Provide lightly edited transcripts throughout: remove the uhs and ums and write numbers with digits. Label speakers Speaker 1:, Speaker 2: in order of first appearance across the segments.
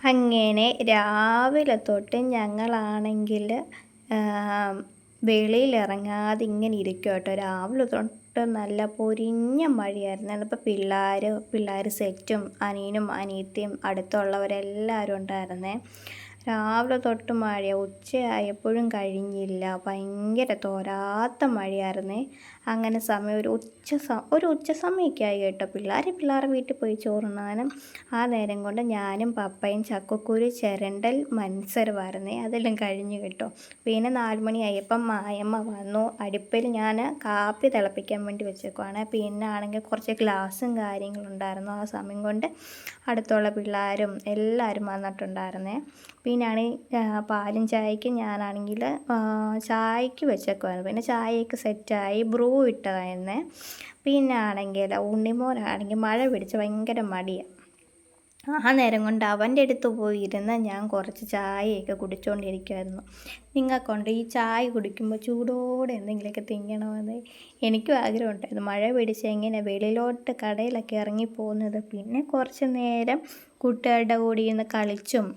Speaker 1: അങ്ങനെ രാവിലെ തൊട്ട് ഞങ്ങളാണെങ്കിൽ വെളിയിലിറങ്ങാതെ ഇങ്ങനെ ഇരിക്കും കേട്ടോ. രാവിലെ തൊട്ട് നല്ല പൊരിഞ്ഞ മഴയായിരുന്നു. അപ്പോൾ പിള്ളേർ സെറ്റും അനിയനും അനിയത്തിയും അടുത്തുള്ളവരെല്ലാവരും ഉണ്ടായിരുന്നേ. രാവിലെ തൊട്ട് മഴ ഉച്ചയായപ്പോഴും കഴിഞ്ഞില്ല. ഭയങ്കര തോരാത്ത മഴയായിരുന്നേ. അങ്ങനെ സമയം ഒരു ഉച്ച സമയമൊക്കെ ആയി കേട്ടോ. പിള്ളേരെ വീട്ടിൽ പോയി ചോറുണ്ണാനും ആ നേരം കൊണ്ട് ഞാനും പപ്പയും ചക്കക്കുരു ചിരണ്ടൽ മത്സരമായിരുന്നേ. അതെല്ലാം കഴിഞ്ഞു കേട്ടോ. പിന്നെ 4 മണിയായപ്പം മായമ്മ വന്നു. അടുപ്പിൽ ഞാൻ കാപ്പി തിളപ്പിക്കാൻ വേണ്ടി വെച്ചേക്കുവാണ്. പിന്നെ ആണെങ്കിൽ കുറച്ച് ഗ്ലാസും കാര്യങ്ങളുണ്ടായിരുന്നു. ആ സമയം കൊണ്ട് അടുത്തുള്ള പിള്ളേരും എല്ലാവരും വന്നിട്ടുണ്ടായിരുന്നേ. പിന്നെയാണെങ്കിൽ പാലും ചായക്ക് ഞാനാണെങ്കിൽ ചായക്ക് വെച്ചേക്കുമായിരുന്നു. പിന്നെ ചായയൊക്കെ സെറ്റായി ബ്രൂ ഇട്ടതായിരുന്നേ. പിന്നെ ആണെങ്കിൽ ഉണ്ണിമോനാണെങ്കിൽ മഴ പിടിച്ച് ഭയങ്കര മടിയാണ്. ആ നേരം കൊണ്ട് അവൻ്റെ അടുത്ത് പോയി ഇരുന്ന് ഞാൻ കുറച്ച് ചായയൊക്കെ കുടിച്ചുകൊണ്ടിരിക്കുമായിരുന്നു. നിങ്ങൾക്കുണ്ട് ഈ ചായ കുടിക്കുമ്പോൾ ചൂടോടെ എന്തെങ്കിലുമൊക്കെ തിന്നണമെന്ന് എനിക്കും ആഗ്രഹമുണ്ടായിരുന്നു. മഴ പിടിച്ച് എങ്ങനെ വെളിയിലോട്ട് കടയിലൊക്കെ ഇറങ്ങിപ്പോകുന്നത്. പിന്നെ കുറച്ച് നേരം കൂട്ടുകാരുടെ കൂടി ഇരുന്ന് കളിച്ചും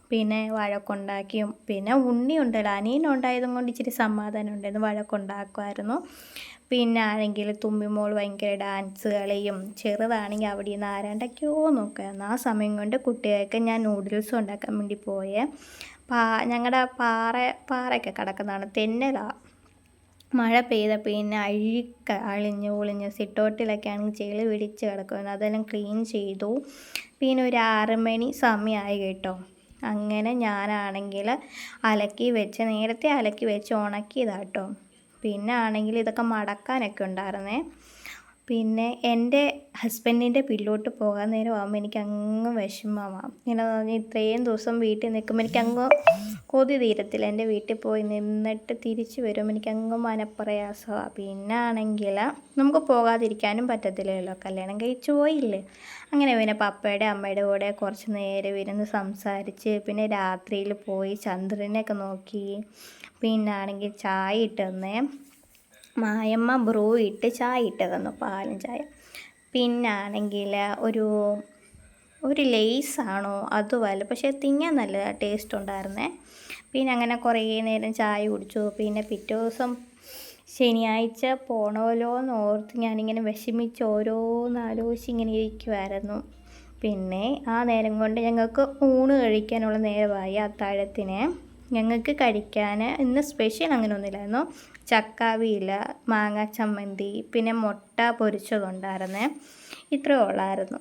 Speaker 1: പിന്നെ വഴക്കുണ്ടാക്കിയും പിന്നെ ഉണ്ടല്ലോ അനിയനുണ്ടായതും കൊണ്ട് ഇച്ചിരി സമാധാനം ഉണ്ടായിരുന്നു. വഴക്കുണ്ടാക്കുമായിരുന്നു. പിന്നെ ആണെങ്കിൽ തുമ്പിമോൾ ഭയങ്കര ഡാൻസ് കളിയും ചെറുതാണെങ്കിൽ അവിടെ നിന്ന് ആരാണ്ടൊക്കെയോ നോക്കുമായിരുന്നു. ആ സമയം കൊണ്ട് കുട്ടികൾക്ക് ഞാൻ നൂഡിൽസ് ഉണ്ടാക്കാൻ വേണ്ടി പോയേ. ഞങ്ങളുടെ പാറയൊക്കെ കിടക്കുന്നതാണ്, തെന്നലാണ്. മഴ പെയ്ത പിന്നെ അളിഞ്ഞ് ഒളിഞ്ഞ് സിറ്റൗട്ടിലൊക്കെ ആണെങ്കിൽ ചെളി പിടിച്ച് കിടക്കുമായിരുന്നു. അതെല്ലാം ക്ലീൻ ചെയ്തു. പിന്നെ ഒരു 6 മണി സമയമായി കേട്ടോ. അങ്ങനെ ഞാനാണെങ്കിൽ നേരത്തെ അലക്കി വെച്ച് ഉണക്കിയതാട്ടോ. പിന്നെ ആണെങ്കിൽ ഇതൊക്കെ മടക്കാനൊക്കെ ഉണ്ടായിരുന്നേ. പിന്നെ എൻ്റെ ഹസ്ബൻഡിൻ്റെ വീട്ടിലോട്ട് പോകാൻ നേരം ആകുമ്പോൾ എനിക്ക് അങ്ങ് വിഷമമാണ്. ഇങ്ങനെ പറഞ്ഞാൽ ഇത്രയും ദിവസം വീട്ടിൽ നിൽക്കുമ്പോൾ എനിക്കങ്ങ് കൊതി തീരത്തില്ല. എൻ്റെ വീട്ടിൽ പോയി നിന്നിട്ട് തിരിച്ച് വരുമ്പോൾ എനിക്കങ്ങ് മനപ്രയാസമാണ്. പിന്നെ ആണെങ്കിൽ നമുക്ക് പോകാതിരിക്കാനും പറ്റത്തില്ലല്ലോ, കല്യാണം കഴിച്ച് പോയില്ലേ. അങ്ങനെ പിന്നെ പപ്പയുടെ അമ്മയുടെ കൂടെ കുറച്ച് നേരം ഇരുന്ന് സംസാരിച്ച് പിന്നെ രാത്രിയിൽ പോയി ചന്ദ്രനെയൊക്കെ നോക്കി. പിന്നെ ആണെങ്കിൽ ചായ ഇട്ട് തന്നേ. മായമ്മ ബ്രൂ ഇട്ട് ചായ ഇട്ട് തന്നു, പാലും ചായ. പിന്നെ ആണെങ്കിൽ ഒരു ലേസാണോ അതുമല്ല, പക്ഷേ തിന്നാൻ നല്ല ടേസ്റ്റ് ഉണ്ടായിരുന്നേ. പിന്നെ അങ്ങനെ കുറേ നേരം ചായ കുടിച്ചു. പിന്നെ പിറ്റേ ദിവസം ശനിയാഴ്ച പോകണമല്ലോ എന്ന് ഓർത്ത് ഞാനിങ്ങനെ വിഷമിച്ച് ഓരോന്നാലോചിച്ച് ഇങ്ങനെ ഇരിക്കുമായിരുന്നു. പിന്നെ ആ നേരം കൊണ്ട് ഞങ്ങൾക്ക് ഊണ് കഴിക്കാനുള്ള നേരമായി. അത്താഴത്തിന് ഞങ്ങൾക്ക് കഴിക്കാൻ ഇന്ന് സ്പെഷ്യൽ അങ്ങനെയൊന്നുമില്ലായിരുന്നു. ചക്കാവിയില, മാങ്ങ ചമ്മന്തി, പിന്നെ മുട്ട പൊരിച്ചതുണ്ടായിരുന്നേ. ഇത്രയേ ഉള്ളായിരുന്നു.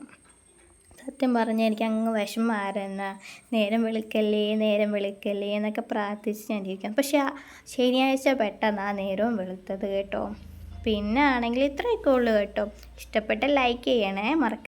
Speaker 1: സത്യം പറഞ്ഞാൽ എനിക്ക് അങ്ങ് വിഷമമായിരുന്നു. നേരം വെളുക്കല്ലേ എന്നൊക്കെ പ്രാർത്ഥിച്ച് ഞാനിരിക്കാം. പക്ഷേ ശനിയാഴ്ച പെട്ടെന്ന് ആ നേരവും വെളുത്തത് കേട്ടോ. പിന്നെ ആണെങ്കിൽ ഇത്രയൊക്കെ ഉള്ളൂ കേട്ടോ. ഇഷ്ടപ്പെട്ട ലൈക്ക് ചെയ്യണേ, മറക്കരുത്.